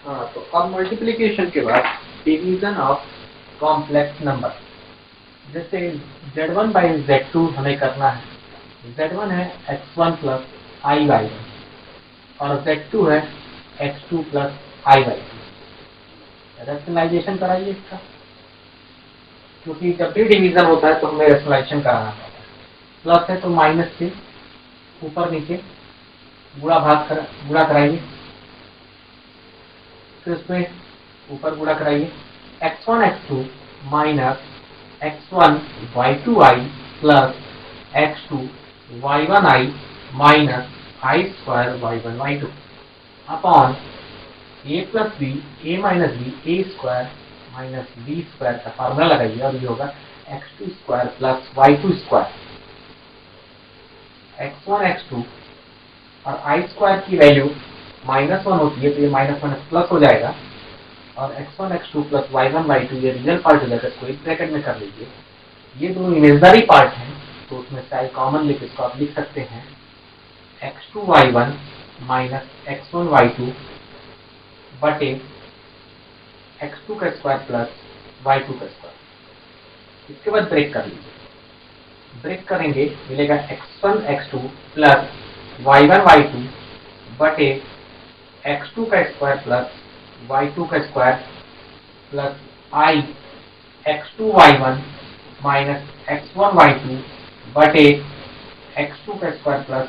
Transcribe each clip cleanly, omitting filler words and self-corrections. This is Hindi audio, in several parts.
हाँ, तो अब मल्टीप्लिकेशन के बाद डिवीजन ऑफ कॉम्प्लेक्स नंबर, जैसे z1 बाई z2 हमें करना है। z1 है x1 plus i by one और z2 है x2 plus i by two. Rationalisation कराइए इसका, क्योंकि जब भी डिवीजन होता है तो हमें रैशनलाइजेशन कराना पड़ता है। प्लस है तो माइनस से ऊपर नीचे गुणा कराइए, फिर उसमें ऊपर गुणा कराइए। x1 x2 minus x1 y2i plus x2 y1i minus i square y1 y2 upon a plus b a minus b a square minus b square का फार्मूला लगाइए और ये होगा x2 square plus y2 square. x1 x2 और आई स्क्वायर की वैल्यू -1 होती है तो ये माइनस माइनस प्लस हो जाएगा और x1 x2 plus y1 y2 ये रियल पार्ट हो जाएगा। इसको एक ब्रैकेट में कर लीजिए। ये दोनों इमेजनरी पार्ट हैं तो उसमें से आई कॉमन लेके इसको आप लिख सकते हैं x2 y1 minus x1 y2 बटे x2 का स्क्वायर प्लस y2 का स्क्वायर। इसके बाद ब्रेक कर लीजिए। ब्रेक करेंगे मिलेगा x1 x2 plus y1 y2 बटे x2 का स्क्वायर प्लस y2 का स्क्वायर प्लस आई x2 y1 minus x1 y2 बटे x2 का स्क्वायर प्लस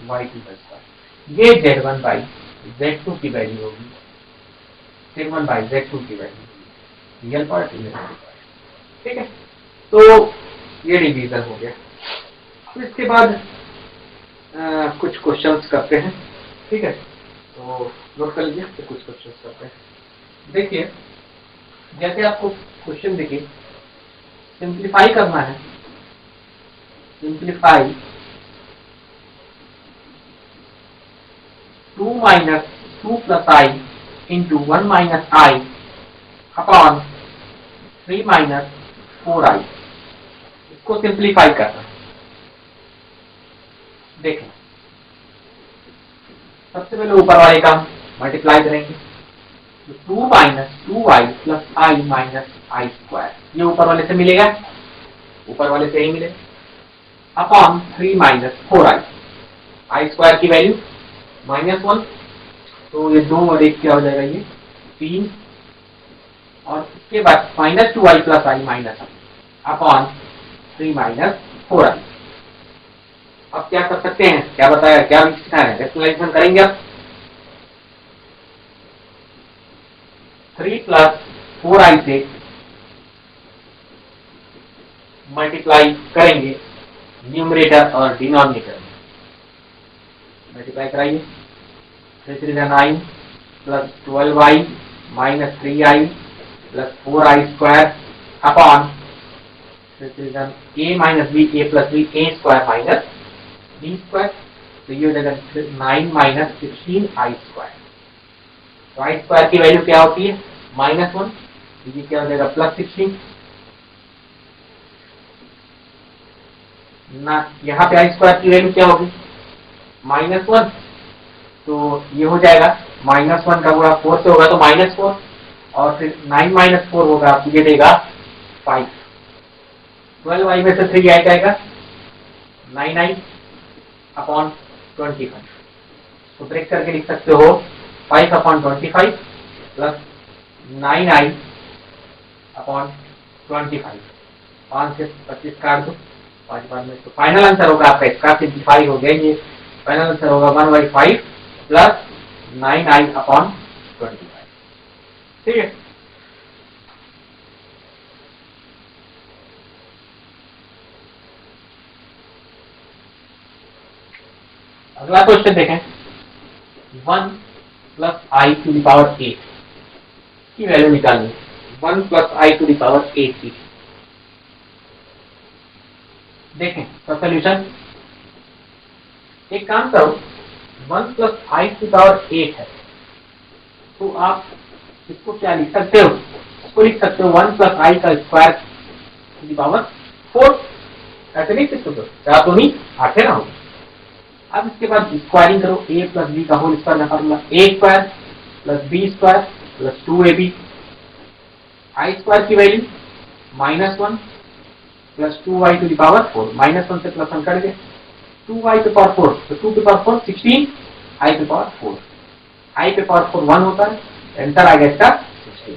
y2 का स्क्वायर। ये z1 बाई z2 की वैल्यू होगी, z1 बाई z2 की value real part imaginary part. ठीक है, तो ये डिवीजन हो गया। अब इसके बाद कुछ क्वेश्चंस करते हैं। ठीक है, तो नोट कर लीजिए, तो कुछ क्वेश्चंस करते हैं। देखिए, जैसे आपको क्वेश्चन देखिए, सिंप्लीफाई करना है। सिंप्लीफाई 2 माइनस 2 प्लस आई इंटू 1 माइनस आई अपॉन 3 माइनस 4i। इसको सिंप्लीफाई करना है। देखें, सबसे पहले ऊपर वाले का मल्टीप्लाई करेंगे तो 2 minus 2i plus I minus i square, ये ऊपर वाले से मिलेगा, ऊपर वाले से ही मिलेगा, अपॉन 3 माइनस 4i। आई स्क्वायर की वैल्यू -1 तो ये 2 और 1 क्या हो जाएगा, ये 3 और इसके बाद माइनस 2i प्लस आई माइनस आई अपॉन 3 माइनस 4i। अब क्या कर सकते हैं, क्या बताया, क्या लिखना है, रैशनलाइजेशन करेंगे। अब 3 प्लस 4i से मल्टीप्लाई करेंगे न्यूमरेटर और डिनोमिनेटर में। मल्टीप्लाई कराइए, 3 3 9 plus 12i minus 3i plus 4i square upon 3 3 a minus b a plus b a square minus b square. तो ये हो जाएगा 9 माइनस 16i स्क्वायर। तो आई स्क्वायर की वैल्यू क्या होती है, -1, ये क्या हो जाएगा प्लस 16 ना। यहाँ पे आई स्क्वायर की वैल्यू क्या होगी, -1, तो ये हो जाएगा -1 का गुणा 4 से होगा तो -4 और फिर 9 माइनस 4 होगा, आपको ये देगा 5। 12i में से 3 जाएगा 9i अपॉन 25। तो ब्रेक करके लिख सकते हो 5 अपॉन 25 प्लस 9i अपॉन 25। 5 से 25 काट दो, 5 बार में। तो फाइनल आंसर होगा आपका, इसका सिंप्लीफाई हो गया, ये फाइनल आंसर होगा 1/5 प्लस 9i अपॉन 25। ठीक है, अगला क्वेश्चन देखें। 1 plus i to the power 8 की वैल्यू निकालनी है। 1 plus i to the power 8 की। देखें तो सोल्यूशन, एक काम करो, 1 plus i to the power 8 है तो आप इसको क्या लिख सकते हो, इसको लिख सकते हो 1 प्लस आई का स्क्वायर टू द पावर 4। ऐसे नहीं लिख सकते, क्या तो नहीं 8 है ना होगा। अब इसके बाद स्क्वायरिंग करो, a प्लस बी का होल स्क्वायर का formula, a square plus b square plus 2ab, i square की value -1 plus 2y to the power 4, -1 से प्लस 1 कट गया, 2y टू पावर 4, तो 2 to power 4 16, i to power 4, i पे पावर 4 1 होता है, आंसर आ गया इसका 16।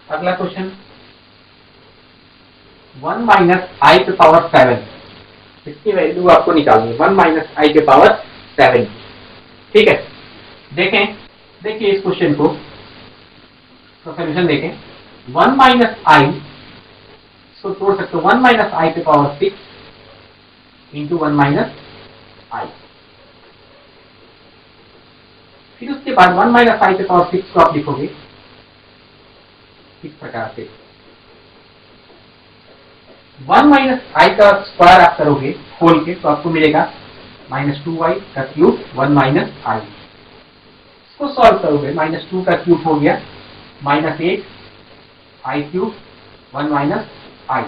अगला क्वेश्चन 1 माइनस आई पे पावर 7, इसकी वैल्यू आपको निकालनी है, 1 माइनस आई पे पावर 7, ठीक है। देखिए इस क्वेश्चन को सोल्यूशन देखें। 1 माइनस आई, इसको तोड़ सकते हो, 1 माइनस आई पे पावर 6 इंटू 1 माइनस आई, फिर उसके बाद 1 माइनस आई पे पावर 6 को आप लिखोगे इस प्रकार से, 1 माइनस आई का स्क्वायर आप करोगे खोल के तो आपको मिलेगा -2y का क्यूब 1 माइनस आई, इसको सॉल्व करोगे -2 का क्यूब हो गया -8 आई क्यूब 1 माइनस आई,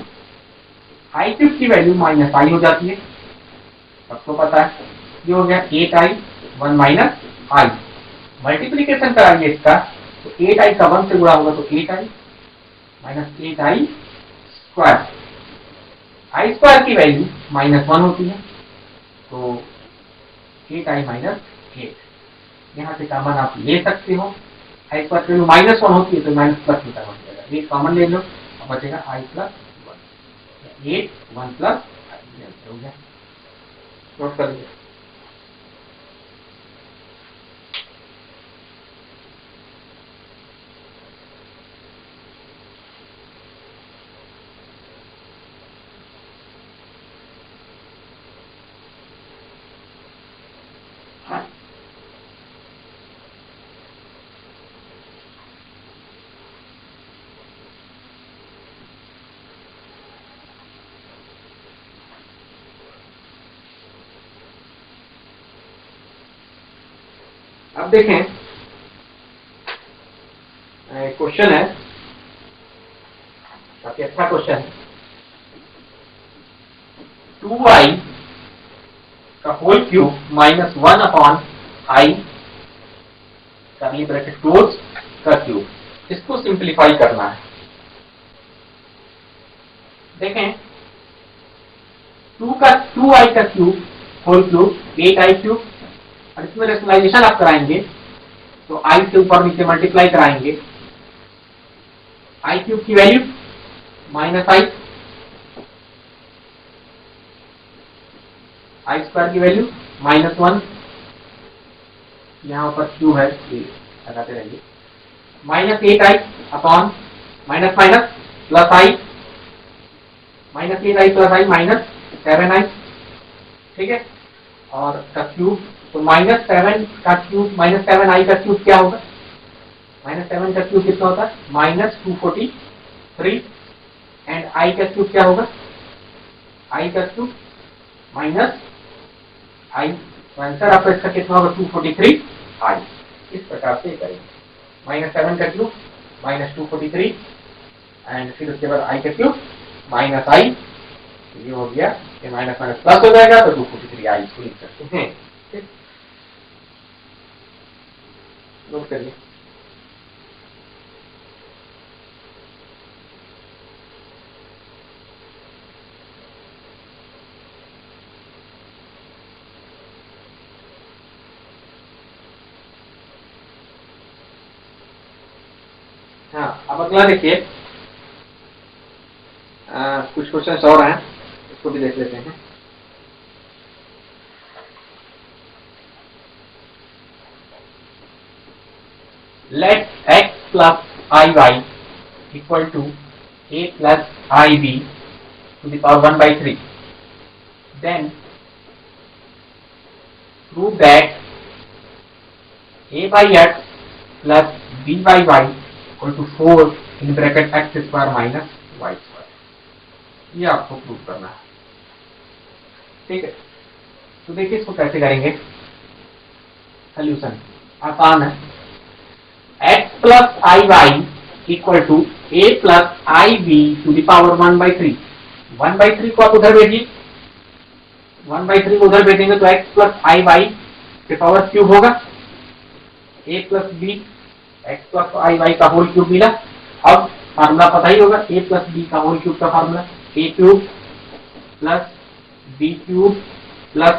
आई क्यूब की वैल्यू माइनस आई हो जाती है, सबको पता है, ये हो गया 8i 1 माइनस आई, मल्टीप्लीकेशन कराइए इसका तो 8i का 1 से गुणा होगा तो 8i माइनस 8i स्क्वायर, आई स्क्वायर की वैल्यू -1 होती है तो 8i माइनस 8, यहाँ से कॉमन आप ले सकते हो, आई स्क्वायर की वैल्यू -1 होती है तो माइनस प्लस में कॉमन जाएगा, ये कॉमन ले लो और बचेगा i प्लस 1, 8 1 प्लस आई हो गया, नोट कर लीजिए। अब देखें क्वेश्चन है, काफी अच्छा क्वेश्चन है, 2i का होल क्यूब -1 अपॉन आई करली ब्रैकेट क्लोज का क्यूब, इसको सिंप्लीफाई करना है। देखें 2i का cube whole cube 8i cube, और इसमें रेशनलाइजेशन आप कराएंगे तो आई से ऊपर नीचे मल्टीप्लाई कराएंगे, आई क्यूब की वैल्यू -i, आई स्क्वायर की वैल्यू -1, यहाँ पर क्यूब है लगाते रहेंगे, -8i upon minus minus plus i, -8i plus i -7i, ठीक है, और का क्यूब तो -7 का क्यूब -7i का क्यूब क्या होगा, -7 का क्यूब कितना होता है -243, एंड i का क्यूब क्या होगा, i का क्यूब -i, तो आंसर आपका इसका कितना होगा 243i, इस प्रकार से करेंगे, -7 का क्यूब -243 एंड फिर उसके बाद i का क्यूब -i, ये हो गया, ये माइनस माइनस प्लस हो जाएगा तो 243i इसको लिख सकते हैं, ठीक, नोट करिए। हाँ, अब अगला देखिए, कुछ क्वेश्चन और हैं, इसको भी देख लेते हैं। Let x plus iy equal to a plus ib to the power 1 by 3. Then prove that a by x plus b by y equal to 4 in bracket x square minus y square. ये आपको प्रूव करना है, ठीक है। तो देखिए इसको कैसे करेंगे, सोल्यूशन आसान है, x plus i y equal to a plus i b to the power 1 by 3, 1 by 3 को आप उधर भेजिए, 1 by 3 को उधर भेजेंगे तो x प्लस आई वाई के पावर क्यूब होगा, a plus b x plus i y का होल क्यूब मिला। अब फार्मूला पता ही होगा, ए प्लस बी का होल क्यूब का formula a cube plus b cube plus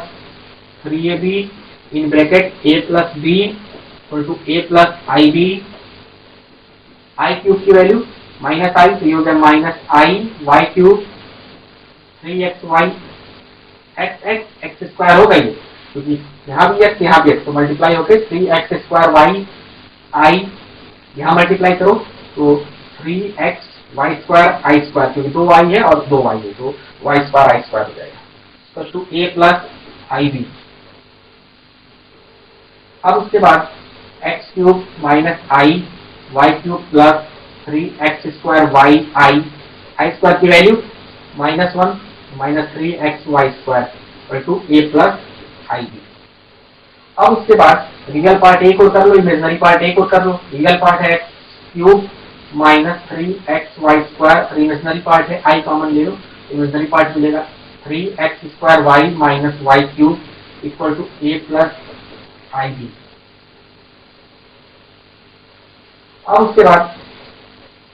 3ab in bracket a plus b equal to a plus i b. I cube की वैल्यू माइनस आई, तो ये हो गया minus i y cube 3xy x x x square हो गई, क्योंकि यहाँ भी एक्स यहाँ भी एक्स, तो मल्टीप्लाई होके 3x² वाई आई, यहाँ मल्टीप्लाई करो तो 3xy² आई स्क्वायर, क्योंकि 2y है और 2y है तो y² आई स्क्वायर हो जाएगा to a plus i b. अब उसके बाद x cube minus i y cube plus 3x² y i, i square की value -1 minus 3xy² to a plus i b. अब उसके बाद रियल पार्ट एक और कर लो, इमेजिनरी पार्ट एक और कर लो। रियल पार्ट है x cube minus 3xy², imaginary part है आई कॉमन ले लो, इमेजिनरी पार्ट मिलेगा 3x² y minus y cube equal to a plus i b. अब उसके बाद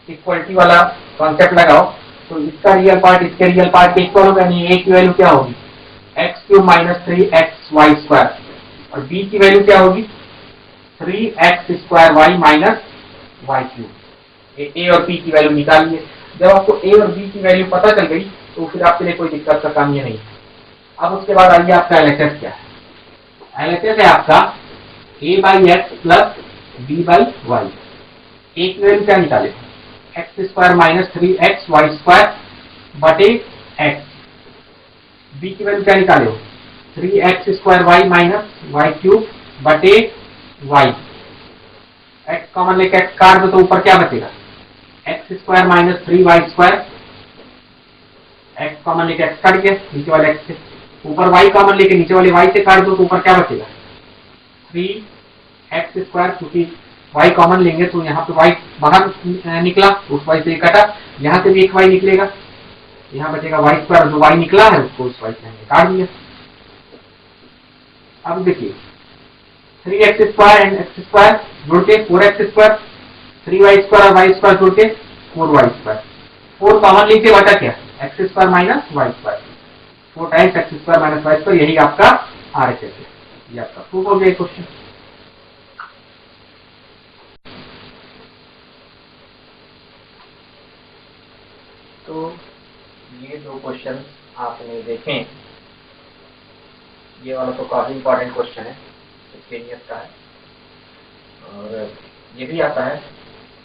इक्वलिटी वाला कॉन्सेप्ट लगाओ, तो इसका रियल पार्ट इसके रियल पार्ट के इक्वल होगा, यानी a की वैल्यू क्या होगी एक्स क्यूब माइनस 3xy² और b की वैल्यू क्या होगी 3x² y minus y cube. A और b की वैल्यू निकालिए। जब आपको a और b की वैल्यू पता चल गई तो फिर आपके लिए कोई दिक्कत का काम ये नहीं है। अब उसके बाद आइए आपका LHS क्या है। LHS है आपका a/x प्लस b/y। a की वैल्यू क्या निकाले x² माइनस 3xy² बटे x। b की वैल्यू क्या निकाले हो 3x² y minus y cube बटे y। x कॉमन लेके x काट दो तो ऊपर क्या बचेगा x² minus 3y²। x common लेके x काट गया नीचे वाले x से, ऊपर y कॉमन लेके नीचे वाले y से काट दो तो ऊपर क्या बचेगा 3x², क्योंकि y कॉमन लेंगे तो यहाँ पे y बाहर निकला उस y से कटा, यहाँ से भी एक y निकलेगा, यहाँ बचेगा y², जो y निकला है उसको उस y से हमने काट दिया। अब देखिए 3x² एंड x² जुड़ के 4x², 3y² और y² जुड़ के 4y², 4 कॉमन लेके बचा क्या x² minus y², 4 times x² minus y², यही आपका RHS है। ये आपका प्रूफ हो गया क्वेश्चन। तो ये दो क्वेश्चन आपने देखे, ये वाला तो काफी इंपॉर्टेंट क्वेश्चन है, स्पेनियस का है और ये भी आता है।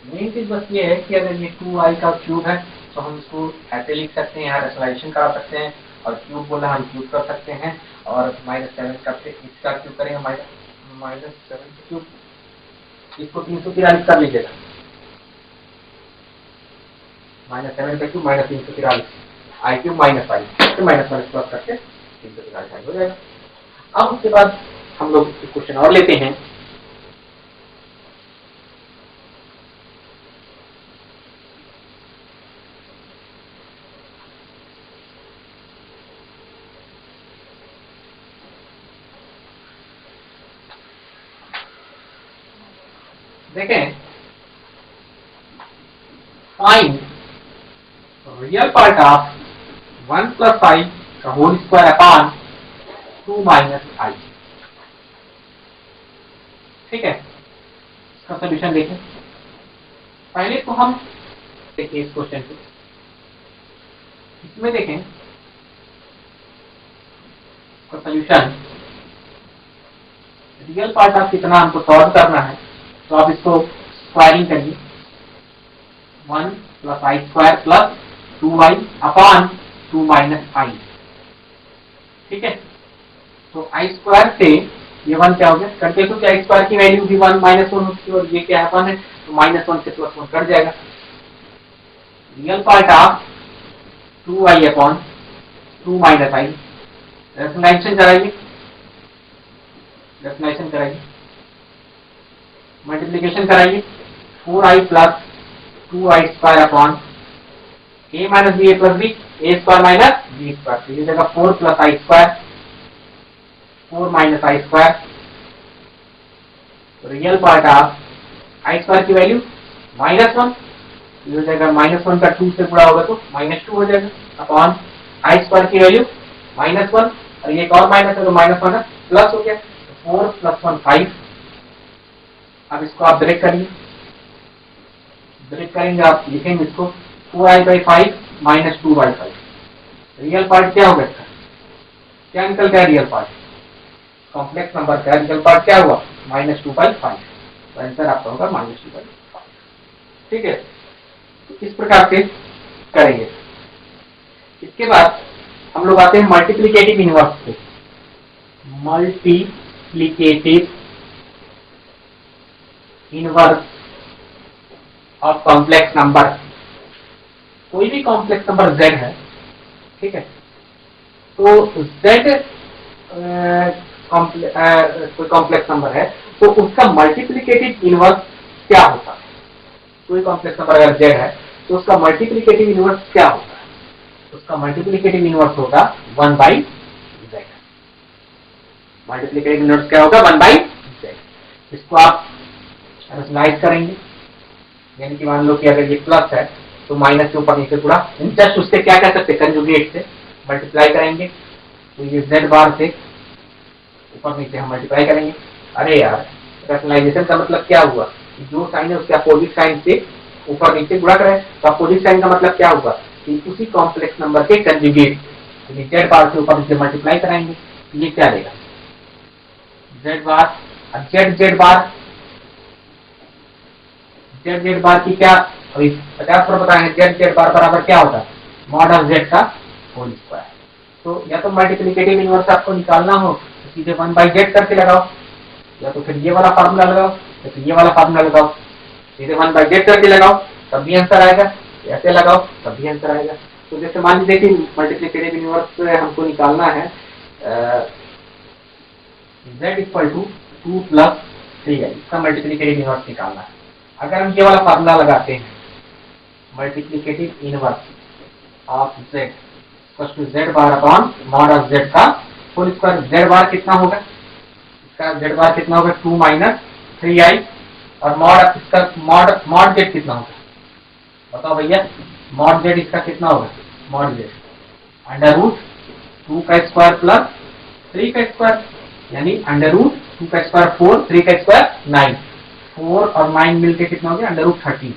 मेन चीज बस ये है कि अगर ये 2i का क्यूब है तो हम इसको ऐसे लिख सकते हैं, यहाँ रेशनलाइजेशन करा सकते हैं और क्यूब बोला हम क्यूब कर सकते हैं और -7 करके इसका क्यूब करेंगे -7 क्यूब, इसको 343 कर लीजिएगा, -7 का क्यूब -343 आई क्यूब माइनस आई माइनस प्लस करके 343 हो जाएगा। अब उसके बाद हम लोग क्वेश्चन और लेते हैं। देखें find real part of 1 plus i का whole square upon 2 minus i. ठीक है, इसका सोल्यूशन देखें। पहले तो हम देखिए इस क्वेश्चन को, इसमें देखें इसका सोल्यूशन रियल पार्ट ऑफ कितना हमको सॉल्व करना है, तो आप इसको स्क्वायरिंग करिए 1 plus i square plus 2y upon 2 minus i. ठीक है, तो आई स्क्वायर से ये 1 क्या हो गया, करके तो क्या स्क्वायर की वैल्यू भी 1 -1 होती है और ये क्या है 1 है, तो -1 से +1 कट जाएगा। Real part of 2y upon 2 minus i, rationalisation कराइए, रेशनलाइजेशन कराइए, मल्टीप्लीकेशन कराइए 4i plus 2i square upon a minus b a plus b, a square minus b square, तो ये जगह 4 plus i square 4 minus i square real part of i square की वैल्यू -1, ये हो जाएगा -1 का 2 से गुणा होगा तो -2 हो जाएगा अपॉन आई स्क्वायर की वैल्यू -1 और ये एक और माइनस है तो -1 प्लस हो गया 4 + 1 5। अब इसको आप ब्रेक करिए, ब्रेक करेंगे आप लिखेंगे इसको 4i/5 - 2/5। रियल पार्ट क्या होगा इसका, क्या निकल गया रियल पार्ट, कॉम्प्लेक्स नंबर का रियल पार्ट क्या हुआ -2/5, तो आंसर आपका होगा -2/5। ठीक है, तो इस प्रकार से करेंगे। इसके बाद हम लोग आते हैं मल्टीप्लिकेटिव इनवर्स पे। Multiplicative inverse of complex number, कोई भी कॉम्प्लेक्स नंबर z है, ठीक है, तो z कोई कॉम्प्लेक्स नंबर है तो उसका मल्टीप्लिकेटिव इनवर्स क्या होता है। कोई कॉम्प्लेक्स नंबर अगर z है तो उसका मल्टीप्लिकेटिव इनवर्स क्या होता है, उसका मल्टीप्लिकेटिव इनवर्स होगा 1/z। मल्टीप्लिकेटिव इनवर्स क्या होगा 1/z। इसको आप रैशनलाइज करेंगे, यानी कि मान लो कि अगर ये प्लस है तो माइनस के ऊपर नीचे पूरा जस्ट उससे क्या कह सकते हैं, कंजुगेट से मल्टीप्लाई करेंगे, तो ये z बार से ऊपर नीचे हम मल्टीप्लाई करेंगे। अरे यार, रैशनलाइजेशन का मतलब क्या हुआ, जो साइन है उसके अपोजिट साइन से ऊपर नीचे गुणा करें, तो अपोजिट साइन का मतलब क्या होगा कि उसी कॉम्प्लेक्स नंबर के कंजुगेट, z बार से ऊपर नीचे मल्टीप्लाई कराएंगे, ये क्या देगा z बार। अब z बार z बार की क्या अभी 50 पर बताएंगे, z बार बराबर क्या होता है मॉड ऑफ z का होल स्क्वायर। तो या तो मल्टीप्लिकेटिव इनवर्स आपको निकालना हो तो सीधे 1/z करके लगाओ, या तो फिर ये वाला फार्मूला लगाओ या फिर ये वाला फार्मूला लगाओ, सीधे 1/z करके लगाओ तब भी आंसर आएगा, ऐसे लगाओ तब भी आंसर आएगा। तो जैसे मान लीजिए कि मल्टीप्लिकेटिव इनवर्स हमको निकालना है z = 2 + 3i, इसका मल्टीप्लिकेटिव इनवर्स निकालना है। अगर हम ये वाला फार्मूला लगाते हैं multiplicative inverse of z = z bar upon mod of z का होल स्क्वायर। z बार कितना होगा, इसका z बार कितना होगा 2 - 3i, और मॉड इसका मॉड z कितना होगा बताओ भैया, मॉड z इसका कितना होगा, मॉड z √2 का स्क्वायर प्लस 3 का स्क्वायर, यानी √2 का स्क्वायर 4, 3 का स्क्वायर 9, 4 और 9 मिलके कितना हो गया √13।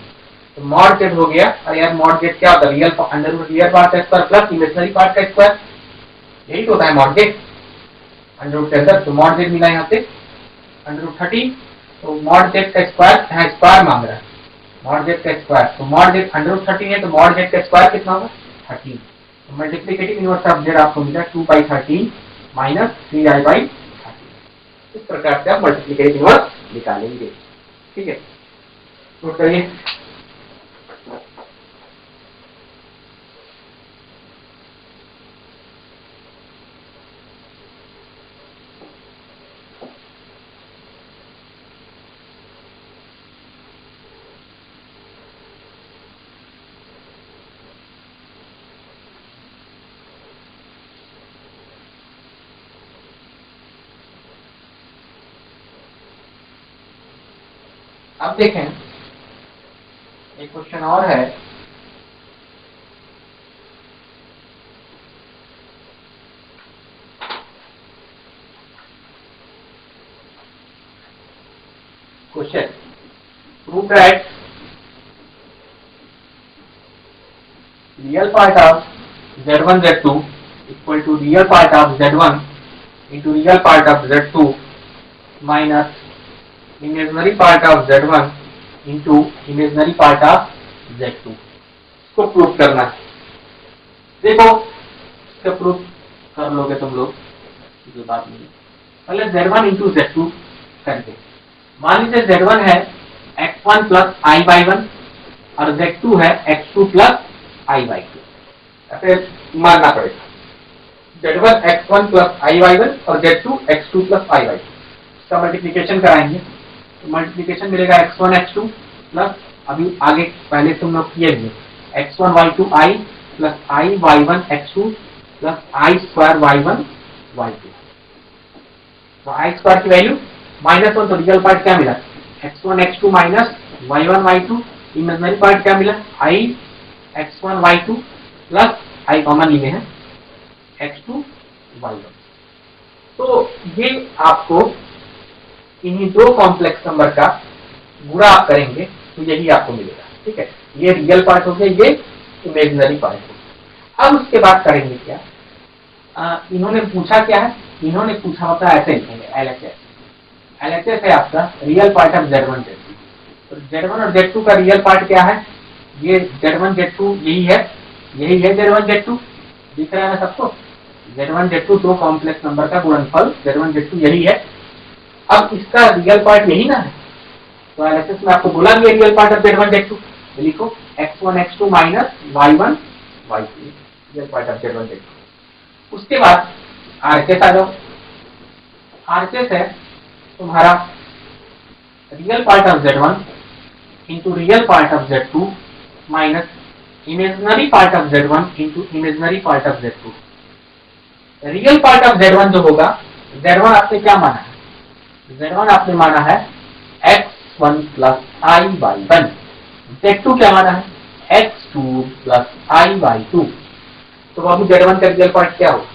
तो मॉड z हो गया, और यार मॉड z क्या होता है, रियल पार्ट का स्क्वायर प्लस इमेजिनरी पार्ट का स्क्वायर, यही तो होता है मॉड z √ के अंदर। तो मॉड z मिला यहाँ पे √13, तो मॉड z का स्क्वायर, यहाँ स्क्वायर मांग रहा है मॉड z का स्क्वायर, तो मॉड z √13 है तो मॉड z का स्क्वायर कितना होगा 13। तो मल्टीप्लिकेटिव इनवर्स ऑफ z आपको मिला 2/13 - 3i/13। इस प्रकार से आप मल्टीप्लिकेटिव इनवर्स निकालेंगे। ठीक है, नोट करिए। अब देखें, एक क्वेश्चन और है, question prove that real part of z1 z2 equal to real part of z1 into real part of z2 minus imaginary part of z1 into imaginary part of z2, इसको प्रूव करना है। देखो, इसका प्रूव कर लोगे तुम लोग, जो बात नहीं, पहले z1 इंटू z2 करके, मान लीजिए z1 है x1 + i/1 और z2 है x2 + i/2, ऐसे मानना पड़ेगा z1 x1 + i/1 और z2 x2 + i/2। इसका मल्टीप्लिकेशन कराएंगे तो मल्टीप्लिकेशन मिलेगा x1 x2 प्लस, अभी आगे पहले तुम लोग किए हुए x1 y2 i plus i y1 x2 plus i² y1 y2। तो i² की वैल्यू -1 तो रियल पार्ट क्या मिला, x1 x2 minus y1 y2, imaginary part क्या मिला, i x1 y2 plus i common लिए हैं x2 y1। तो ये आपको इन्हीं दो कॉम्प्लेक्स नंबर का गुणा आप करेंगे तो यही आपको मिलेगा। ठीक है, ये रियल पार्ट हो गया, ये इमेजिनरी पार्ट हो गया। अब उसके बाद करेंगे क्या, इन्होंने पूछा क्या है, इन्होंने पूछा होता है ऐसे लिखेंगे LHS। LHS है आपका real part of Z1 Z2। तो Z1 और Z2 का रियल पार्ट क्या है, ये Z1 Z2 यही है Z1 Z2, दिख रहा है ना सबको, Z1 Z2 दो कॉम्प्लेक्स नंबर का गुणनफल Z1 Z2 यही है। अब इसका रियल पार्ट यही ना है, तो LHS में आपको बोला भी real part of Z1 Z2, लिखो x1 x2 minus y1 y2 real part of Z1 Z2। उसके बाद RHS आ जाओ। RHS है तुम्हारा real part of Z1 into real part of Z2 minus imaginary part of Z1 into imaginary part of Z2। Real part of Z1 जो होगा, Z1 आपने क्या माना है, Z1 आपने माना है x1 प्लस i/1, Z2 क्या माना है x2 प्लस i/2। तो अभी Z1 का रियल पार्ट क्या होगा,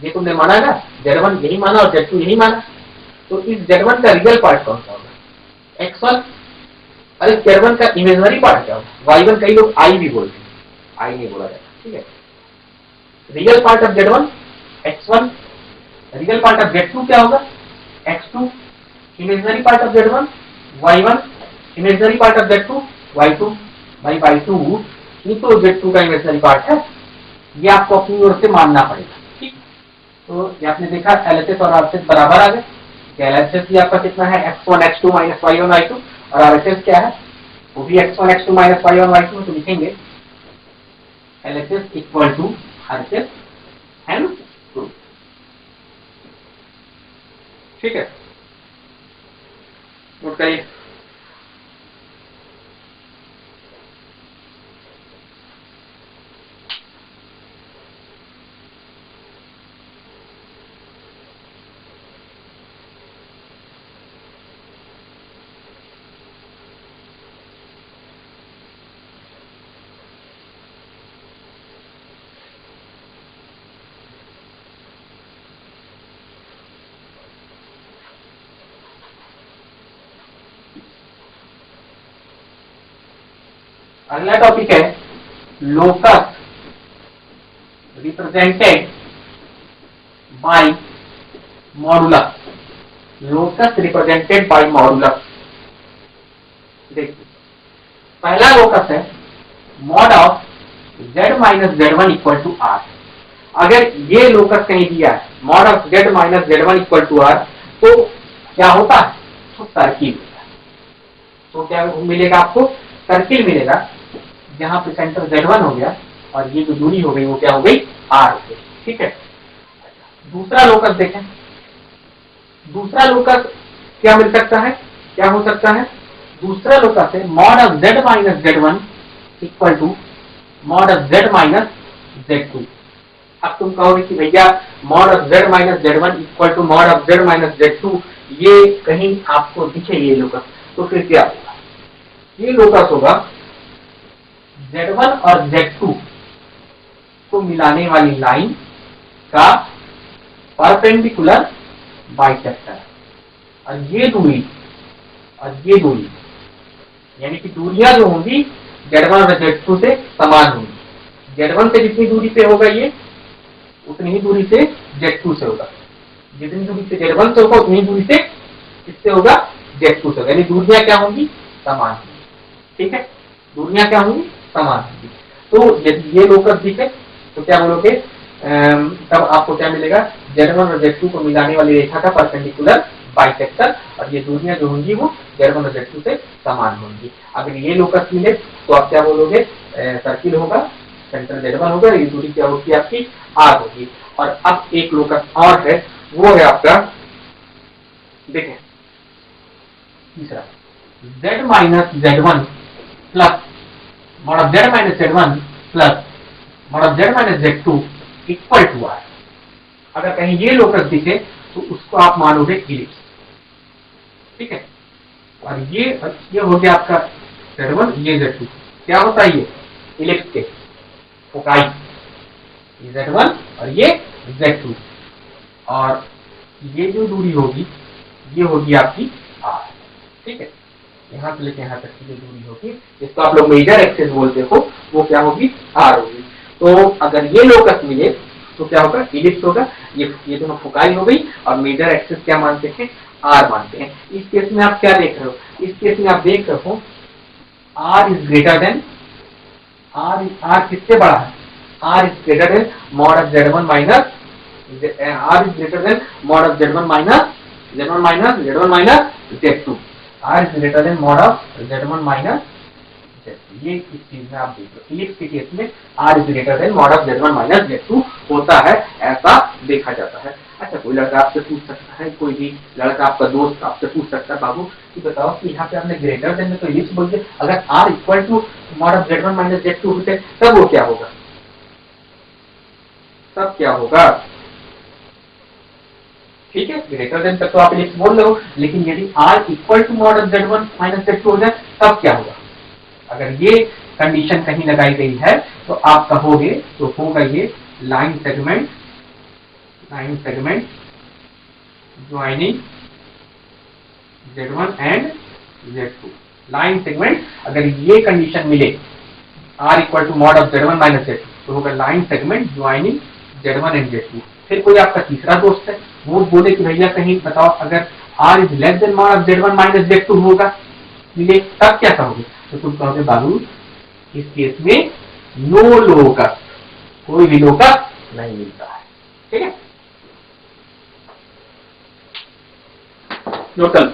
ये तुमने माना है ना, Z1 यही माना और Z2 यही माना, तो इस Z1 का रियल पार्ट कौन सा होगा, x1। अरे Z1 का इमेजिनरी पार्ट क्या होगा, y1, कई लोग i भी बोलते हैं, i नहीं बोला जाता। ठीक है, real part of Z1 x1, real part of Z2 क्या होगा x2, imaginary part of Z1 y1, imaginary part of Z2 y2 y2। ये तो Z2 का इमेजिनरी पार्ट है, ये आपको अपनी ओर से मानना पड़ेगा। ठीक, तो ये आपने देखा LHS और RHS बराबर आ गए। LHS भी आपका कितना है x1 x2 minus y1 y2, और RHS क्या है वो भी x1 x2 minus y1 y2। तो लिखेंगे LHS इक्वल टू RHS है ना। ठीक है, नोट करिए। अगला टॉपिक है locus represented by modulus. Locus represented by modulus, देखिए पहला लोकस है mod of z minus Z1 equal to R। अगर ये लोकस कहीं दिया है mod of z minus Z1 equal to R, तो क्या होता है, तो सर्किल होता है। तो क्या मिलेगा आपको, सर्किल मिलेगा, यहाँ पे सेंटर Z1 हो गया और ये जो दूरी हो गई वो क्या हो गई, R हो गई। ठीक है, दूसरा लोकस देखें, दूसरा लोकस क्या मिल सकता है, क्या हो सकता है, दूसरा लोकस है mod of z minus Z1 equal to mod of z minus Z2। अब तुम कहोगे कि भैया mod of z minus Z1 equal to mod of z minus Z2, ये कहीं आपको दिखे ये लोकस, तो फिर क्या होगा, ये लोकस होगा Z1 और Z2 को मिलाने वाली लाइन का परपेंडिकुलर बाइसेक्टर, और ये दूरी यानी कि दूरियां जो होंगी Z1 और Z2 से समान होंगी। Z1 से जितनी दूरी पे होगा ये, उतनी ही दूरी से Z2 से होगा, जितनी दूरी से Z1 से होगा उतनी दूरी से इससे होगा Z2 से, यानी दूरियां क्या होंगी, समान होंगी। ठीक है, दूरियां क्या होंगी, समान होंगी। तो यदि ये लोकस दिखे तो क्या बोलोगे, तब आपको क्या मिलेगा, Z1 और Z2 को मिलाने वाली रेखा का परपेंडिकुलर बाइसेक्टर, और ये दूरियां जो होंगी वो Z1 और Z2 से समान होंगी। अगर ये लोकस मिले तो आप क्या बोलोगे, सर्किल होगा, सेंटर Z1 होगा, ये दूरी क्या होगी आपकी, R होगी। और अब एक लोकस और है, वो है आपका, देखें तीसरा Z minus Z1 plus mod of z minus Z1 plus mod of z minus Z2 equal to R। अगर कहीं ये लोकस दिखे तो उसको आप मानोगे इलिप्स। ठीक है। और ये हो गया आपका Z1, ये Z2। क्या होता है ये इलिप्स के फोकाई, ये Z1 और ये Z2। और ये जो दूरी होगी ये होगी आपकी R, ठीक है। यहाँ से लेके यहाँ तक की जो दूरी होगी जिसको आप लोग मेजर एक्सिस बोलते हो वो क्या होगी R होगी। तो अगर ये लोकस मिले तो क्या होगा इलिप्स होगा। ये दोनों फोकाई हो गई और मेजर एक्सिस क्या मानते हैं R मानते हैं। इस केस में आप क्या देख रहे हो, इस केस में आप देख रहे हो R is greater than R किससे बड़ा है, R is greater than mod of Z1 minus R is greater than mod of Z1 minus Z2। R is greater than mod of Z1 minus Z2। ये इस चीज में आप देख लो, इलिप्स के केस में R is greater than mod of Z1 minus Z2 होता है, ऐसा देखा जाता है। अच्छा, कोई लड़का आपसे पूछ सकता है, कोई भी लड़का आपका दोस्त आपसे पूछ सकता है, बाबू कि बताओ कि यहाँ पे आपने ग्रेटर देन में तो इलिप्स बोल दिया, अगर R equal to mod of Z1 minus Z2 होते तब वो क्या होगा, तब क्या होगा। ठीक है, ग्रेटर देन तक तो आप इलिप्स बोल रहे हो, लेकिन यदि R equal to mod of Z1 minus Z2 हो जाए तब क्या होगा। अगर ये कंडीशन कहीं लगाई गई है तो आप कहोगे तो होगा ये line segment joining Z1 and Z2। Line segment अगर ये कंडीशन मिले R equal to mod of Z1 minus Z2 तो होगा line segment joining Z1 and Z2। फिर कोई आपका तीसरा दोस्त है वो बोले कि भैया कहीं बताओ अगर R is less than mod of Z1 minus Z2 होगा मिले तब क्या कहोगे, तो तुम कहोगे बाबू इस केस में नो लोकस, कोई भी लोकस नहीं मिलता है। ठीक है, टोटल